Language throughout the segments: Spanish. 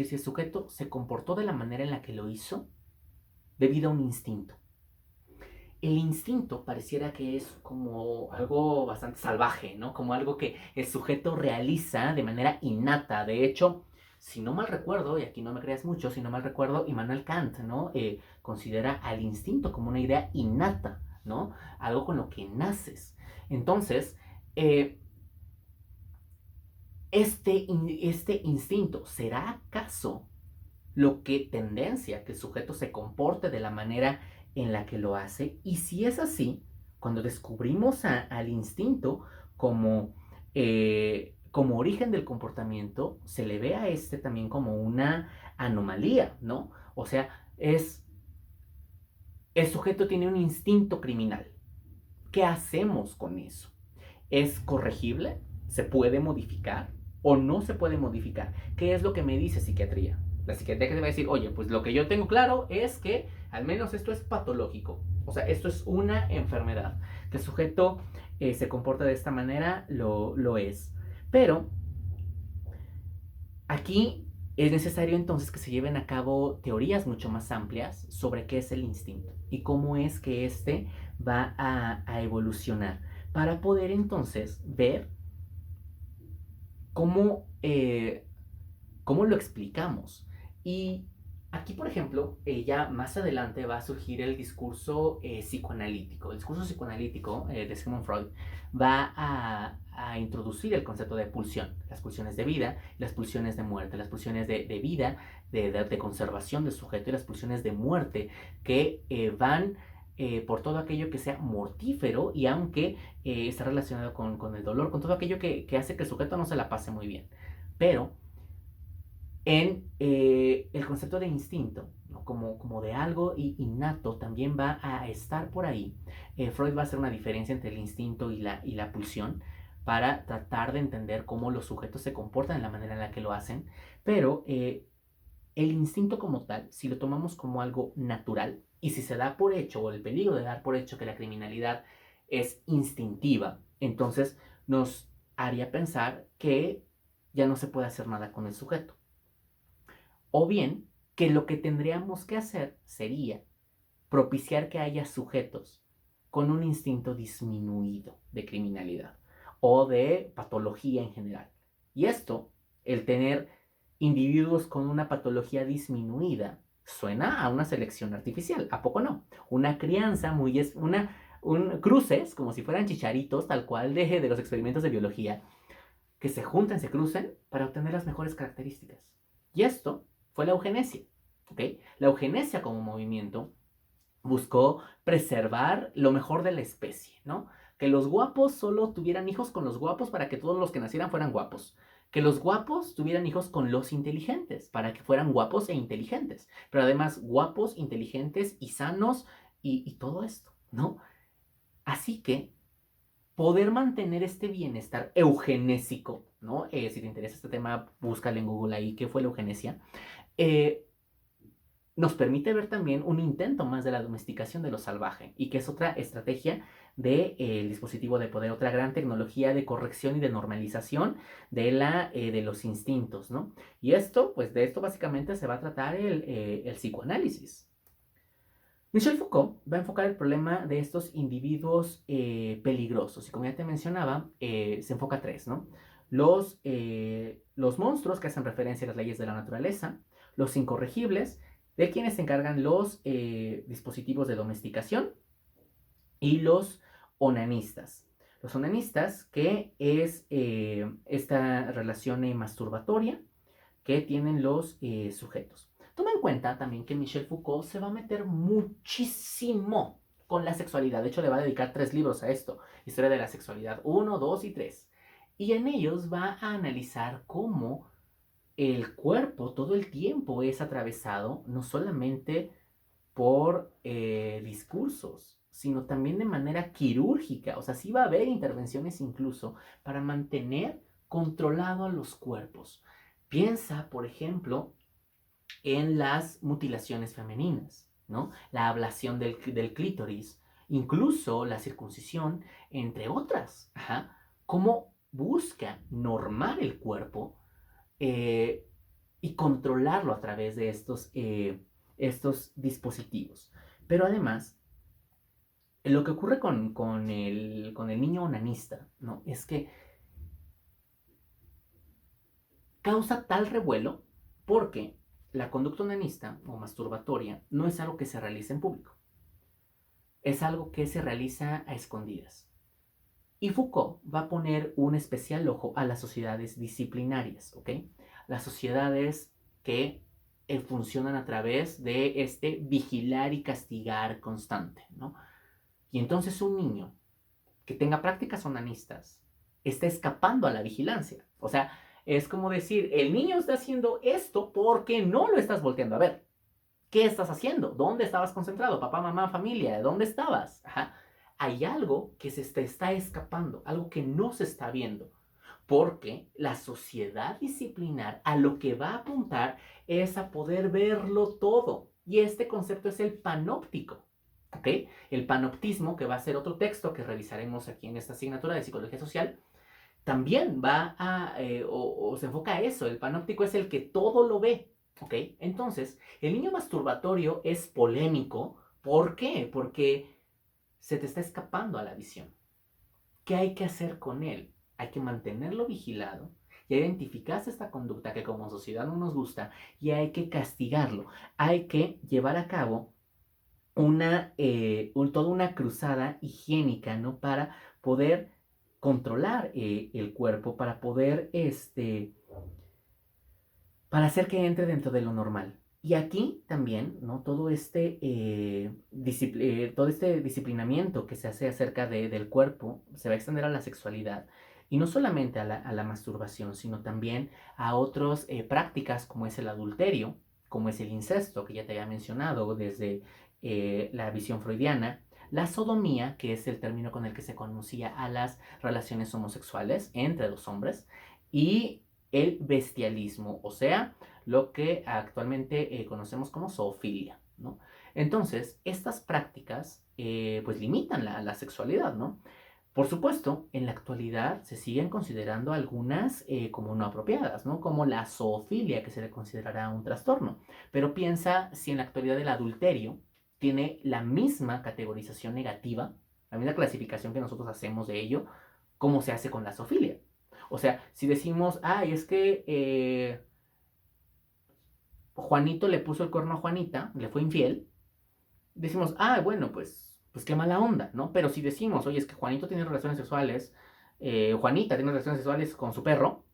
si el sujeto se comportó de la manera en la que lo hizo debido a un instinto. El instinto pareciera que es como algo bastante salvaje, ¿no? Como algo que el sujeto realiza de manera innata. De hecho, si no mal recuerdo, y aquí no me creas mucho, si no mal recuerdo, Immanuel Kant, ¿no? Considera al instinto como una idea innata, ¿no? Algo con lo que naces. Entonces, eh, este instinto, ¿será acaso lo que tendencia que el sujeto se comporte de la manera en la que lo hace? Y si es así, cuando descubrimos al instinto como, como origen del comportamiento, se le ve a este también como una anomalía, ¿no? O sea, el sujeto tiene un instinto criminal. ¿Qué hacemos con eso? ¿Es corregible? ¿Se puede modificar? ¿O no se puede modificar? ¿Qué es lo que me dice psiquiatría? La psiquiatría que te va a decir, oye, pues lo que yo tengo claro es que al menos esto es patológico. O sea, esto es una enfermedad. Que el sujeto se comporta de esta manera, lo es. Pero aquí es necesario entonces que se lleven a cabo teorías mucho más amplias sobre qué es el instinto y cómo es que éste va a evolucionar para poder entonces ver cómo, cómo lo explicamos. Y aquí, por ejemplo, ya más adelante va a surgir el discurso psicoanalítico. El discurso psicoanalítico de Sigmund Freud va a introducir el concepto de pulsión, las pulsiones de vida, las pulsiones de muerte, las pulsiones de vida, de conservación del sujeto y las pulsiones de muerte que van por todo aquello que sea mortífero y aunque está relacionado con el dolor, con todo aquello que hace que el sujeto no se la pase muy bien. Pero en el concepto de instinto, ¿no? Como de algo innato, también va a estar por ahí. Freud va a hacer una diferencia entre el instinto y la pulsión para tratar de entender cómo los sujetos se comportan de la manera en la que lo hacen, pero el instinto como tal, si lo tomamos como algo natural, y si se da por hecho, o el peligro de dar por hecho que la criminalidad es instintiva, entonces nos haría pensar que ya no se puede hacer nada con el sujeto. O bien, que lo que tendríamos que hacer sería propiciar que haya sujetos con un instinto disminuido de criminalidad o de patología en general. Y esto, el tener individuos con una patología disminuida, suena a una selección artificial, ¿a poco no? Una crianza muy cruces, como si fueran chicharitos, tal cual de los experimentos de biología, que se junten, se crucen para obtener las mejores características. Y esto fue la eugenesia. ¿Ok? La eugenesia como movimiento buscó preservar lo mejor de la especie, ¿no? Que los guapos solo tuvieran hijos con los guapos para que todos los que nacieran fueran guapos. Que los guapos tuvieran hijos con los inteligentes para que fueran guapos e inteligentes. Pero además guapos, inteligentes y sanos y todo esto, ¿no? Así que poder mantener este bienestar eugenésico, ¿no? Si te interesa este tema, búscale en Google ahí qué fue la eugenesia. Eh, Nos permite ver también un intento más de la domesticación de lo salvaje y que es otra estrategia del dispositivo de poder, otra gran tecnología de corrección y de normalización de los instintos, ¿no? Y esto, pues de esto básicamente se va a tratar el psicoanálisis. Michel Foucault va a enfocar el problema de estos individuos peligrosos y como ya te mencionaba, se enfoca a tres, ¿no? Los monstruos que hacen referencia a las leyes de la naturaleza, los incorregibles, de quienes se encargan los dispositivos de domesticación y los onanistas. Los onanistas, que es esta relación masturbatoria que tienen los sujetos. Toma en cuenta también que Michel Foucault se va a meter muchísimo con la sexualidad. De hecho, le va a dedicar 3 libros a esto. Historia de la sexualidad 1, 2 y 3. Y en ellos va a analizar cómo el cuerpo todo el tiempo es atravesado no solamente por discursos, sino también de manera quirúrgica. O sea, sí va a haber intervenciones incluso para mantener controlado a los cuerpos. Piensa, por ejemplo, en las mutilaciones femeninas, ¿no? La ablación del clítoris, incluso la circuncisión, entre otras. Ajá. Cómo busca normar el cuerpo eh, y controlarlo a través de estos dispositivos. Pero además, lo que ocurre con el niño onanista, ¿no? Es que causa tal revuelo porque la conducta onanista o masturbatoria no es algo que se realice en público, es algo que se realiza a escondidas. Y Foucault va a poner un especial ojo a las sociedades disciplinarias, ¿ok? Las sociedades que funcionan a través de este vigilar y castigar constante, ¿no? Y entonces un niño que tenga prácticas onanistas está escapando a la vigilancia. O sea, es como decir, el niño está haciendo esto porque no lo estás volteando a ver. ¿Qué estás haciendo? ¿Dónde estabas concentrado? Papá, mamá, familia, ¿dónde estabas? Ajá. Hay algo que se te está escapando, algo que no se está viendo. Porque la sociedad disciplinar a lo que va a apuntar es a poder verlo todo. Y este concepto es el panóptico. ¿Ok? El panoptismo, que va a ser otro texto que revisaremos aquí en esta asignatura de psicología social, también va o se enfoca a eso. El panóptico es el que todo lo ve. ¿Ok? Entonces, el niño masturbatorio es polémico. ¿Por qué? Porque se te está escapando a la visión. ¿Qué hay que hacer con él? Hay que mantenerlo vigilado. Ya identificaste esta conducta que como sociedad no nos gusta y hay que castigarlo. Hay que llevar a cabo toda una cruzada higiénica, ¿no? Para poder controlar el cuerpo, para poder, para hacer que entre dentro de lo normal. Y aquí también, ¿no? Todo este disciplinamiento que se hace acerca del cuerpo se va a extender a la sexualidad. Y no solamente a la masturbación, sino también a otras prácticas como es el adulterio, como es el incesto, que ya te había mencionado desde la visión freudiana, la sodomía, que es el término con el que se conocía a las relaciones homosexuales entre dos hombres, y el bestialismo, o sea, lo que actualmente conocemos como zoofilia, ¿no? Entonces, estas prácticas pues limitan la sexualidad, ¿no? Por supuesto, en la actualidad se siguen considerando algunas como no apropiadas, ¿no? Como la zoofilia, que se le considerará un trastorno. Pero piensa si en la actualidad el adulterio tiene la misma categorización negativa, la misma clasificación que nosotros hacemos de ello, como se hace con la zoofilia. O sea, si decimos, ay, es que Juanito le puso el cuerno a Juanita, le fue infiel, decimos, ah, bueno, pues qué mala onda, ¿no? Pero si decimos, oye, es que Juanito tiene relaciones sexuales, Juanita tiene relaciones sexuales con su perro,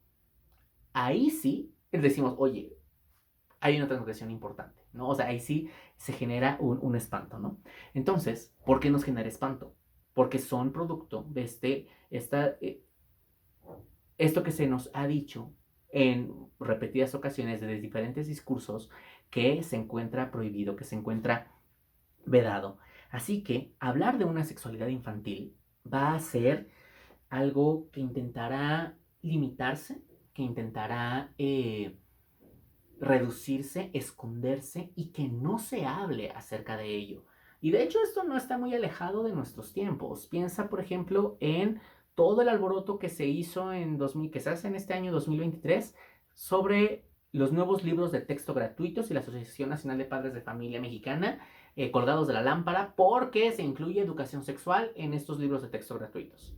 ahí sí decimos, oye, hay una transgresión importante, ¿no? O sea, ahí sí se genera un espanto, ¿no? Entonces, ¿por qué nos genera espanto? Porque son producto de esto que se nos ha dicho en repetidas ocasiones desde diferentes discursos que se encuentra prohibido, que se encuentra vedado. Así que hablar de una sexualidad infantil va a ser algo que intentará limitarse, que intentará reducirse, esconderse y que no se hable acerca de ello. Y de hecho esto no está muy alejado de nuestros tiempos. Piensa, por ejemplo, en todo el alboroto que se hizo que se hace en este año 2023 sobre los nuevos libros de texto gratuitos y la Asociación Nacional de Padres de Familia Mexicana colgados de la lámpara porque se incluye educación sexual en estos libros de texto gratuitos.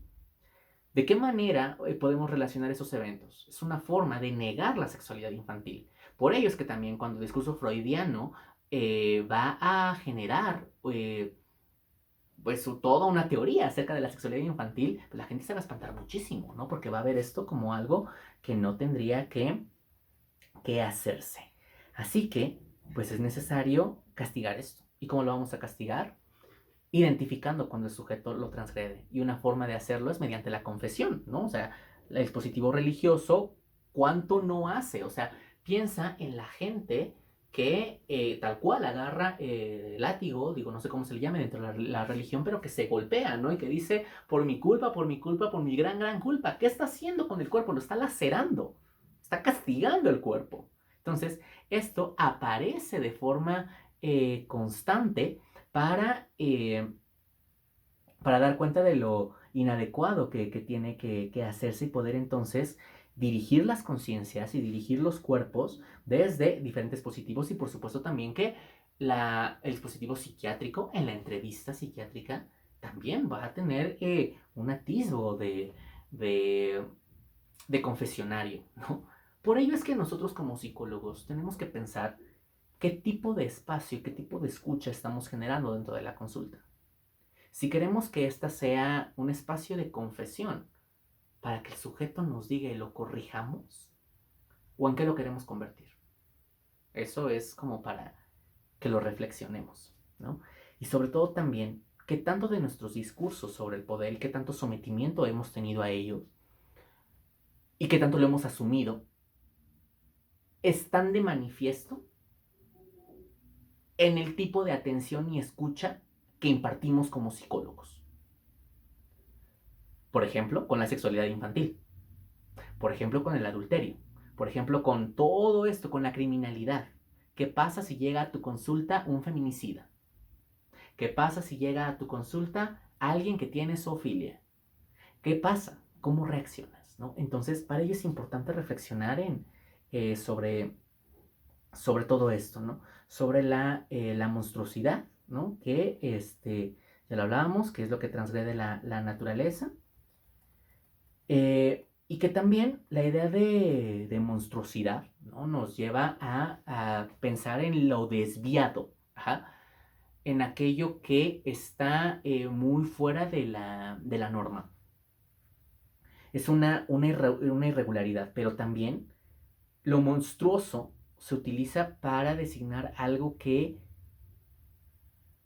¿De qué manera podemos relacionar esos eventos? Es una forma de negar la sexualidad infantil. Por ello es que también cuando el discurso freudiano va a generar pues toda una teoría acerca de la sexualidad infantil, pues la gente se va a espantar muchísimo, ¿no? Porque va a ver esto como algo que no tendría que hacerse. Así que, pues es necesario castigar esto. ¿Y cómo lo vamos a castigar? Identificando cuando el sujeto lo transgrede. Y una forma de hacerlo es mediante la confesión, ¿no? O sea, el dispositivo religioso, ¿cuánto no hace? O sea, piensa en la gente que tal cual agarra látigo, digo, no sé cómo se le llame dentro de la religión, pero que se golpea, ¿no? Y que dice, por mi culpa, por mi culpa, por mi gran, gran culpa. ¿Qué está haciendo con el cuerpo? Lo está lacerando, está castigando el cuerpo. Entonces, esto aparece de forma constante para dar cuenta de lo inadecuado que tiene que hacerse y poder entonces dirigir las conciencias y dirigir los cuerpos desde diferentes dispositivos y por supuesto también que el dispositivo psiquiátrico en la entrevista psiquiátrica también va a tener un atisbo de, de confesionario, ¿no? Por ello es que nosotros como psicólogos tenemos que pensar qué tipo de espacio, qué tipo de escucha estamos generando dentro de la consulta. Si queremos que ésta sea un espacio de confesión para que el sujeto nos diga y lo corrijamos, o en qué lo queremos convertir. Eso es como para que lo reflexionemos, ¿no? Y sobre todo también, qué tanto de nuestros discursos sobre el poder, qué tanto sometimiento hemos tenido a ellos y qué tanto lo hemos asumido, están de manifiesto en el tipo de atención y escucha que impartimos como psicólogos. Por ejemplo, con la sexualidad infantil. Por ejemplo, con el adulterio. Por ejemplo, con todo esto, con la criminalidad. ¿Qué pasa si llega a tu consulta un feminicida? ¿Qué pasa si llega a tu consulta alguien que tiene zoofilia? ¿Qué pasa? ¿Cómo reaccionas? ¿No? Entonces, para ello es importante reflexionar sobre todo esto, ¿no? Sobre la monstruosidad, ¿no? Que ya lo hablábamos, que es lo que transgrede la naturaleza. Y que también la idea de monstruosidad, ¿no? Nos lleva a pensar en lo desviado, ajá, en aquello que está muy fuera de la norma. Es una irregularidad, pero también lo monstruoso se utiliza para designar algo que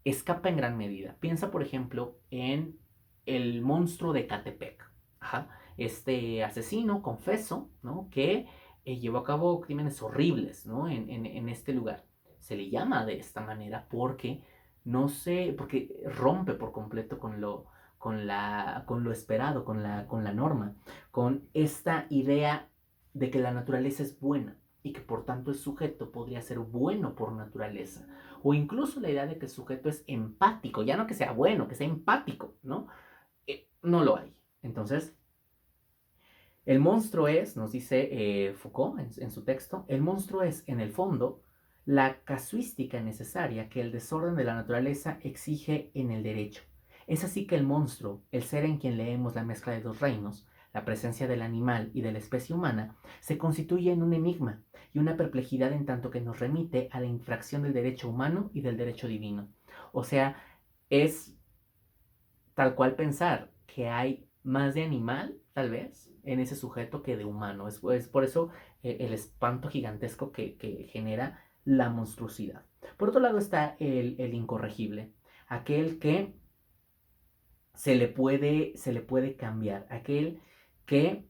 escapa en gran medida. Piensa, por ejemplo, en el monstruo de Catepec. Ajá. Este asesino, confeso, ¿no? Que llevó a cabo crímenes horribles, ¿no? En este lugar. Se le llama de esta manera porque porque rompe por completo con lo esperado, con la norma, con esta idea de que la naturaleza es buena y que por tanto el sujeto podría ser bueno por naturaleza. O incluso la idea de que el sujeto es empático, ya no que sea bueno, que sea empático, ¿no? No lo hay. Entonces, el monstruo es, nos dice Foucault en su texto, el monstruo es, en el fondo, la casuística necesaria que el desorden de la naturaleza exige en el derecho. Es así que el monstruo, el ser en quien leemos la mezcla de dos reinos, la presencia del animal y de la especie humana, se constituye en un enigma y una perplejidad en tanto que nos remite a la infracción del derecho humano y del derecho divino. O sea, es tal cual pensar que hay más de animal, tal vez, en ese sujeto que de humano. Es por eso el espanto gigantesco que genera la monstruosidad. Por otro lado está el incorregible, aquel que se le puede cambiar, aquel que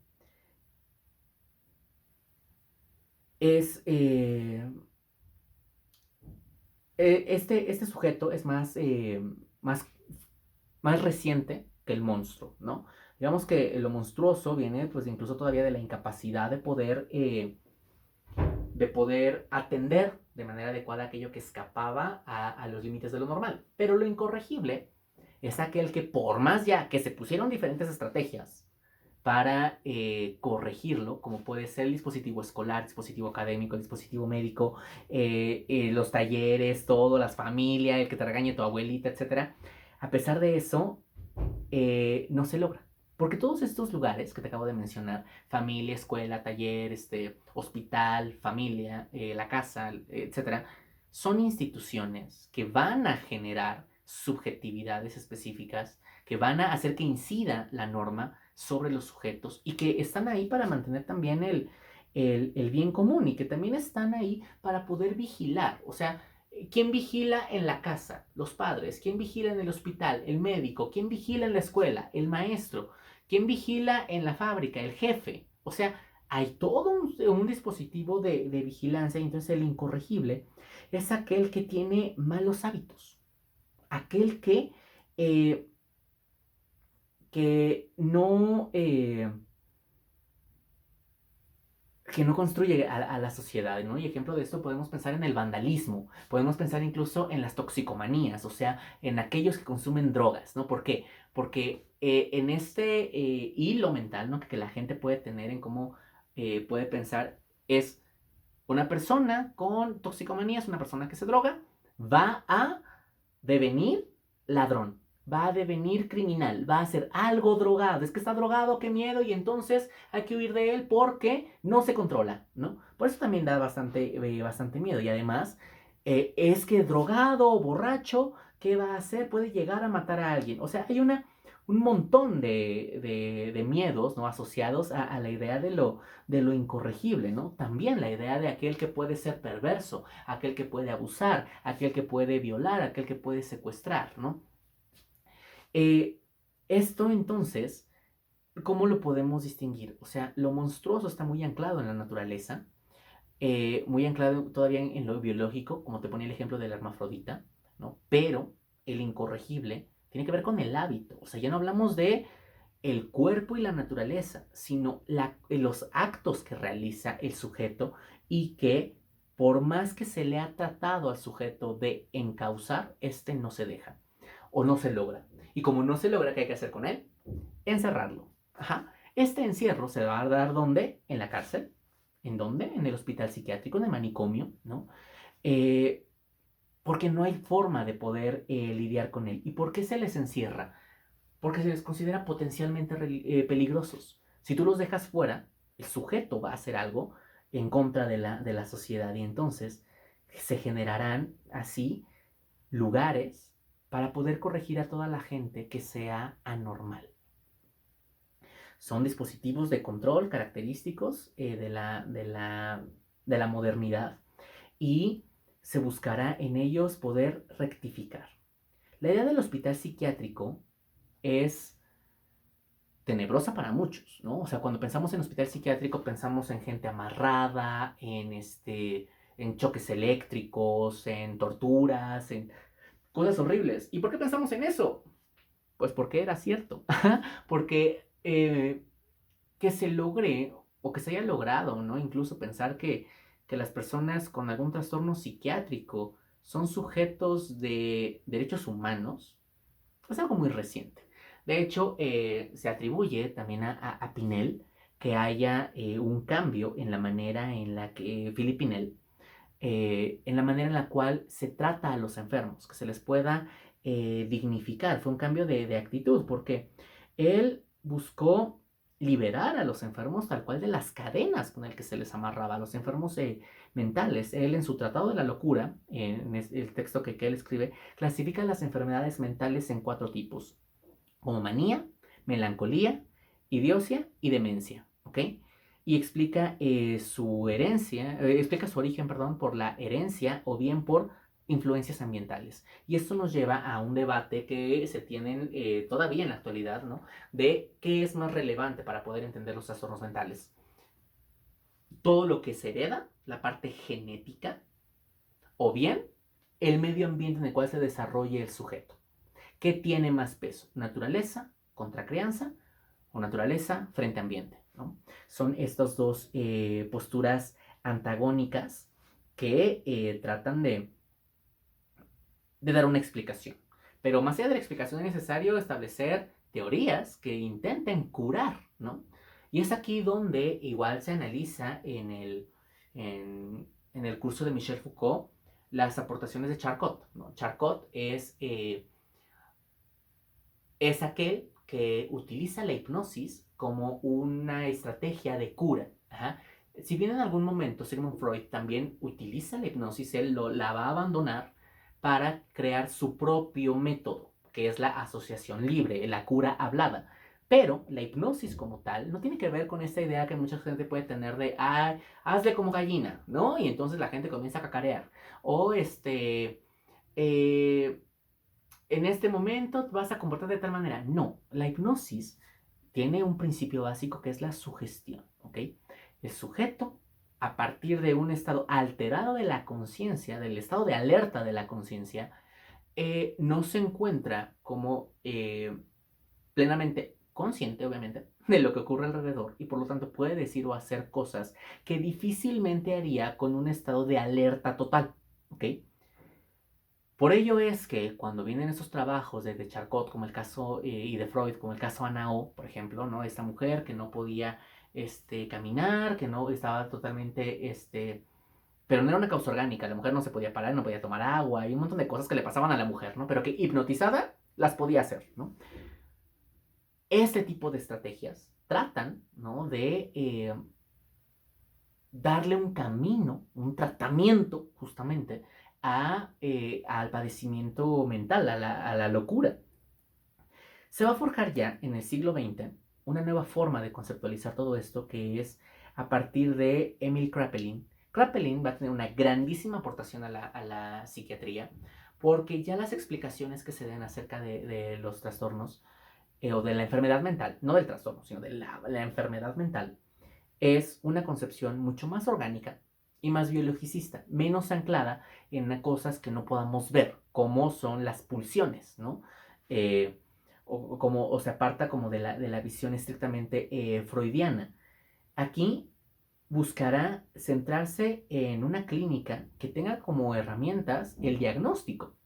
es... este sujeto es más reciente que el monstruo, ¿no? Digamos que lo monstruoso viene pues incluso todavía de la incapacidad de poder atender de manera adecuada aquello que escapaba a los límites de lo normal. Pero lo incorregible es aquel que por más ya que se pusieron diferentes estrategias para corregirlo, como puede ser el dispositivo escolar, el dispositivo académico, el dispositivo médico, los talleres, todo, las familias, el que te regañe tu abuelita, etcétera. A pesar de eso, no se logra. Porque todos estos lugares que te acabo de mencionar, familia, escuela, taller, hospital, familia, la casa, etcétera, son instituciones que van a generar subjetividades específicas, que van a hacer que incida la norma sobre los sujetos y que están ahí para mantener también el bien común y que también están ahí para poder vigilar. O sea, ¿quién vigila en la casa? Los padres. ¿Quién vigila en el hospital? El médico. ¿Quién vigila en la escuela? El maestro. ¿Quién vigila en la fábrica? El jefe. O sea, hay todo un dispositivo de vigilancia y entonces el incorregible es aquel que tiene malos hábitos. Aquel eh, que no... que no construye a la sociedad, ¿no? Y ejemplo de esto podemos pensar en el vandalismo, podemos pensar incluso en las toxicomanías, o sea, en aquellos que consumen drogas, ¿no? ¿Por qué? Porque en este hilo mental, ¿no? Que la gente puede tener en cómo puede pensar es una persona con toxicomanía, es una persona que se droga, va a devenir ladrón, va a devenir criminal, va a ser algo drogado, es que está drogado, qué miedo, y entonces hay que huir de él porque no se controla, ¿no? Por eso también da bastante miedo, y además es que drogado o borracho, ¿qué va a hacer? Puede llegar a matar a alguien, o sea, hay un montón de miedos, ¿no? Asociados a la idea de lo incorregible, ¿no? También la idea de aquel que puede ser perverso, aquel que puede abusar, aquel que puede violar, aquel que puede secuestrar, ¿no? Eh, Esto entonces, ¿cómo lo podemos distinguir? O sea, lo monstruoso está muy anclado en la naturaleza, muy anclado todavía en lo biológico, como te ponía el ejemplo de la hermafrodita, ¿no? Pero el incorregible tiene que ver con el hábito, o sea, ya no hablamos de el cuerpo y la naturaleza, sino los actos que realiza el sujeto y que por más que se le ha tratado al sujeto de encauzar, este no se deja o no se logra. Y como no se logra, ¿qué hay que hacer con él? Encerrarlo. Ajá. Este encierro se va a dar ¿dónde? En la cárcel. ¿En dónde? En el hospital psiquiátrico, en el manicomio, ¿no? Eh, Porque no hay forma de poder lidiar con él. ¿Y por qué se les encierra? Porque se les considera potencialmente peligrosos. Si tú los dejas fuera, el sujeto va a hacer algo en contra de la sociedad y entonces se generarán así lugares para poder corregir a toda la gente que sea anormal. Son dispositivos de control característicos de la modernidad y se buscará en ellos poder rectificar. La idea del hospital psiquiátrico es tenebrosa para muchos, ¿no? O sea, cuando pensamos en hospital psiquiátrico pensamos en gente amarrada, en choques eléctricos, en torturas, en cosas horribles. ¿Y por qué pensamos en eso? Pues porque era cierto. Porque que se logre o que se haya logrado, ¿no? Incluso pensar que las personas con algún trastorno psiquiátrico son sujetos de derechos humanos, es algo muy reciente. De hecho, se atribuye también a Pinel que haya un cambio en la manera en la que, Philip Pinel, en la manera en la cual se trata a los enfermos, que se les pueda dignificar. Fue un cambio de actitud porque él buscó liberar a los enfermos tal cual de las cadenas con el que se les amarraba, a los enfermos mentales. Él en su Tratado de la Locura, en el texto que él escribe, clasifica las enfermedades mentales en 4 tipos, como manía, melancolía, idiocia y demencia, ¿ok? Y explica su herencia, explica su origen, perdón, por la herencia o bien por influencias ambientales. Y esto nos lleva a un debate que se tienen todavía en la actualidad, ¿no? De qué es más relevante para poder entender los trastornos mentales. Todo lo que se hereda, la parte genética, o bien el medio ambiente en el cual se desarrolle el sujeto. ¿Qué tiene más peso? ¿Naturaleza contra crianza o naturaleza frente a ambiente? ¿No? Son estas dos posturas antagónicas que tratan de dar una explicación. Pero más allá de la explicación es necesario establecer teorías que intenten curar, ¿no? Y es aquí donde igual se analiza en el curso de Michel Foucault las aportaciones de Charcot, ¿no? Charcot es aquel que utiliza la hipnosis como una estrategia de cura. Ajá. Si bien en algún momento Sigmund Freud también utiliza la hipnosis, él la va a abandonar para crear su propio método, que es la asociación libre, la cura hablada. Pero la hipnosis como tal no tiene que ver con esta idea que mucha gente puede tener de, ah, hazle como gallina, ¿no? Y entonces la gente comienza a cacarear. O eh, en este momento vas a comportar de tal manera. No, la hipnosis tiene un principio básico que es la sugestión, ¿ok? El sujeto, a partir de un estado alterado de la conciencia, del estado de alerta de la conciencia, no se encuentra como plenamente consciente, obviamente, de lo que ocurre alrededor y por lo tanto puede decir o hacer cosas que difícilmente haría con un estado de alerta total, ¿ok? Por ello es que cuando vienen estos trabajos de Charcot, como el caso, y de Freud, como el caso Anao, por ejemplo, ¿no? Esta mujer que no podía caminar, que no estaba totalmente, pero no era una causa orgánica, la mujer no se podía parar, no podía tomar agua, y un montón de cosas que le pasaban a la mujer, ¿no? Pero que hipnotizada las podía hacer, ¿no? Este tipo de estrategias tratan, ¿no? De darle un camino, un tratamiento, justamente, al padecimiento mental, a la locura. Se va a forjar ya en el siglo XX una nueva forma de conceptualizar todo esto, que es a partir de Emil Kraepelin. Kraepelin va a tener una grandísima aportación a la psiquiatría, porque ya las explicaciones que se den acerca de los trastornos, o de la enfermedad mental, no del trastorno, sino de la enfermedad mental, es una concepción mucho más orgánica y más biologicista, menos anclada en cosas que no podamos ver, como son las pulsiones, ¿no? Eh, o se aparta como de la visión estrictamente freudiana. Aquí buscará centrarse en una clínica que tenga como herramientas el diagnóstico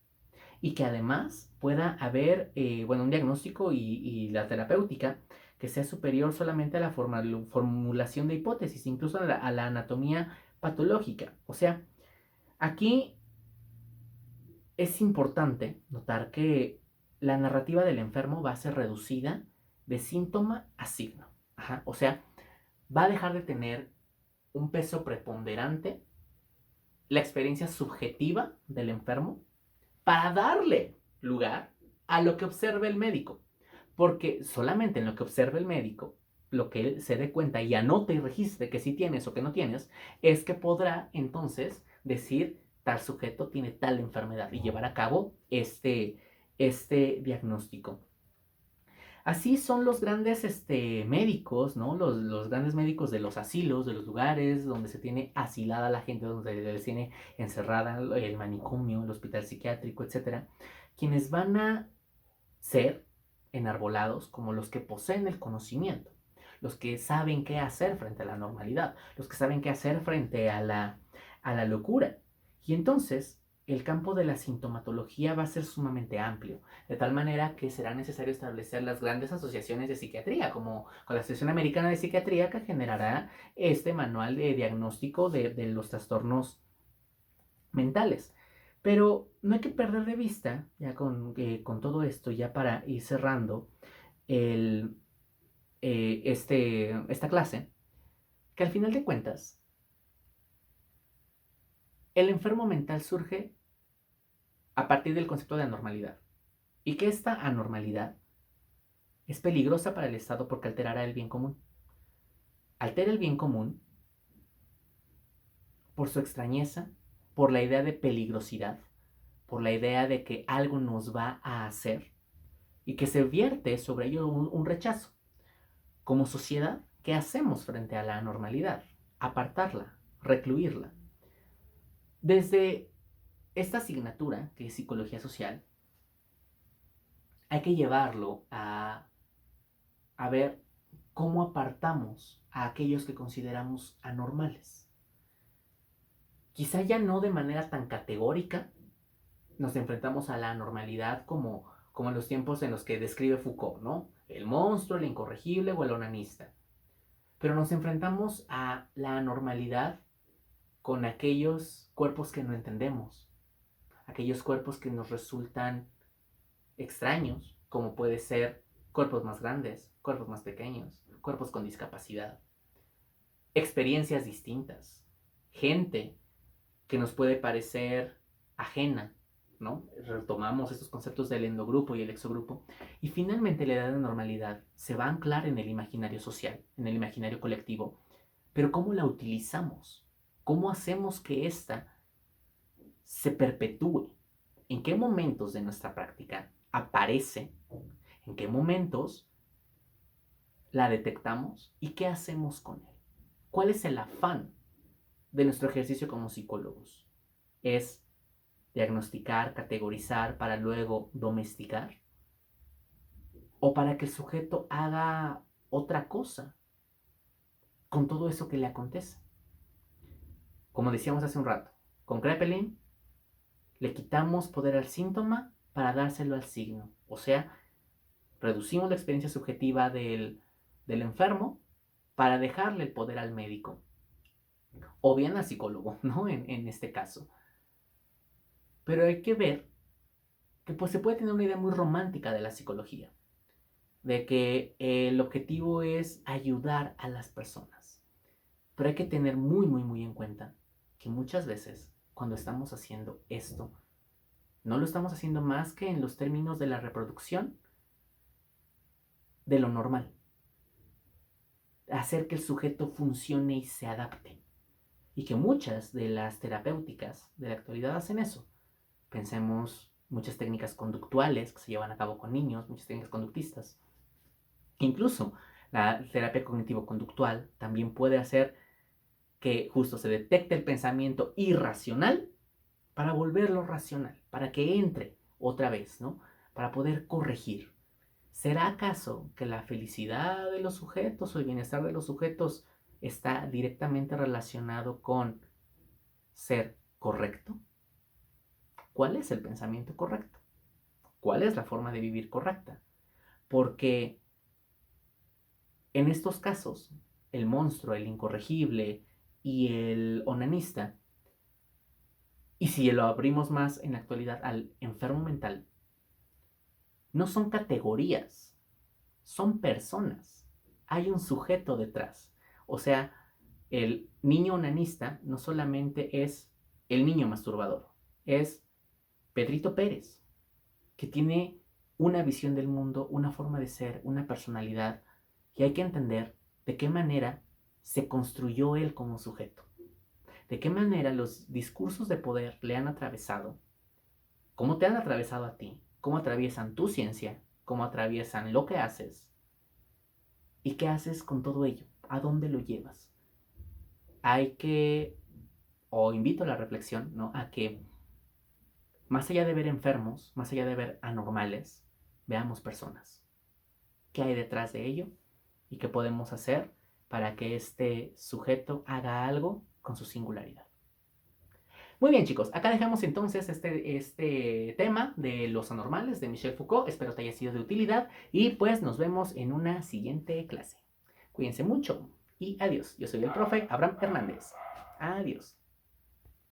y que además pueda haber, bueno, un diagnóstico y la terapéutica que sea superior solamente a la formulación de hipótesis, incluso a la anatomía patológica. O sea, aquí es importante notar que la narrativa del enfermo va a ser reducida de síntoma a signo. Ajá. O sea, va a dejar de tener un peso preponderante la experiencia subjetiva del enfermo para darle lugar a lo que observe el médico. Porque solamente en lo que observe el médico, lo que él se dé cuenta y anote y registre que sí tienes o que no tienes, es que podrá entonces decir tal sujeto tiene tal enfermedad y llevar a cabo este diagnóstico. Así son los grandes médicos, ¿no? Los grandes médicos de los asilos, de los lugares donde se tiene asilada la gente, donde se tiene encerrada el manicomio, el hospital psiquiátrico, etcétera, quienes van a ser enarbolados como los que poseen el conocimiento, los que saben qué hacer frente a la normalidad, los que saben qué hacer frente a la locura. Y entonces el campo de la sintomatología va a ser sumamente amplio, de tal manera que será necesario establecer las grandes asociaciones de psiquiatría, como con la Asociación Americana de Psiquiatría, que generará este manual de diagnóstico de los trastornos mentales. Pero no hay que perder de vista, ya con todo esto, ya para ir cerrando el, esta clase, que al final de cuentas, el enfermo mental surge a partir del concepto de anormalidad. Y que esta anormalidad es peligrosa para el Estado porque alterará el bien común. Altera el bien común por su extrañeza, por la idea de peligrosidad, por la idea de que algo nos va a hacer y que se vierte sobre ello un rechazo. Como sociedad, ¿qué hacemos frente a la anormalidad? Apartarla, recluirla. Desde esta asignatura, que es psicología social, hay que llevarlo a ver cómo apartamos a aquellos que consideramos anormales. Quizá ya no de manera tan categórica nos enfrentamos a la anormalidad como en los tiempos en los que describe Foucault, ¿no? El monstruo, el incorregible o el onanista. Pero nos enfrentamos a la anormalidad con aquellos cuerpos que no entendemos, aquellos cuerpos que nos resultan extraños, como puede ser cuerpos más grandes, cuerpos más pequeños, cuerpos con discapacidad, experiencias distintas, gente que nos puede parecer ajena, ¿no? Retomamos estos conceptos del endogrupo y el exogrupo. Y finalmente la idea de normalidad se va a anclar en el imaginario social, en el imaginario colectivo. Pero ¿cómo la utilizamos? ¿Cómo hacemos que ésta se perpetúe? ¿En qué momentos de nuestra práctica aparece? ¿En qué momentos la detectamos? ¿Y qué hacemos con él? ¿Cuál es el afán de nuestro ejercicio como psicólogos? ¿Es diagnosticar, categorizar para luego domesticar? ¿O para que el sujeto haga otra cosa con todo eso que le acontece? Como decíamos hace un rato, con Kraepelin le quitamos poder al síntoma para dárselo al signo. O sea, reducimos la experiencia subjetiva del enfermo para dejarle el poder al médico o bien al psicólogo, ¿no? En este caso. Pero hay que ver que pues, se puede tener una idea muy romántica de la psicología, de que el objetivo es ayudar a las personas. Pero hay que tener muy, muy, muy en cuenta que muchas veces cuando estamos haciendo esto, no lo estamos haciendo más que en los términos de la reproducción de lo normal. Hacer que el sujeto funcione y se adapte. Y que muchas de las terapéuticas de la actualidad hacen eso. Pensemos muchas técnicas conductuales que se llevan a cabo con niños, muchas técnicas conductistas. Incluso la terapia cognitivo-conductual también puede hacer que justo se detecte el pensamiento irracional para volverlo racional, para que entre otra vez, ¿no? Para poder corregir. ¿Será acaso que la felicidad de los sujetos o el bienestar de los sujetos está directamente relacionado con ser correcto? ¿Cuál es el pensamiento correcto? ¿Cuál es la forma de vivir correcta? Porque en estos casos, el monstruo, el incorregible y el onanista, y si lo abrimos más en la actualidad al enfermo mental, no son categorías, son personas. Hay un sujeto detrás. O sea, el niño onanista no solamente es el niño masturbador, es Pedrito Pérez, que tiene una visión del mundo, una forma de ser, una personalidad, y hay que entender de qué manera se construyó él como sujeto, de qué manera los discursos de poder le han atravesado, cómo te han atravesado a ti, cómo atraviesan tu ciencia, cómo atraviesan lo que haces y qué haces con todo ello, a dónde lo llevas. Hay que, o invito a la reflexión, ¿no? A que más allá de ver enfermos, más allá de ver anormales, veamos personas. ¿Qué hay detrás de ello? ¿Y qué podemos hacer para que este sujeto haga algo con su singularidad? Muy bien, chicos, acá dejamos entonces este tema de los anormales de Michel Foucault. Espero te haya sido de utilidad y pues nos vemos en una siguiente clase. Cuídense mucho y adiós. Yo soy el profe Abraham Hernández. Adiós.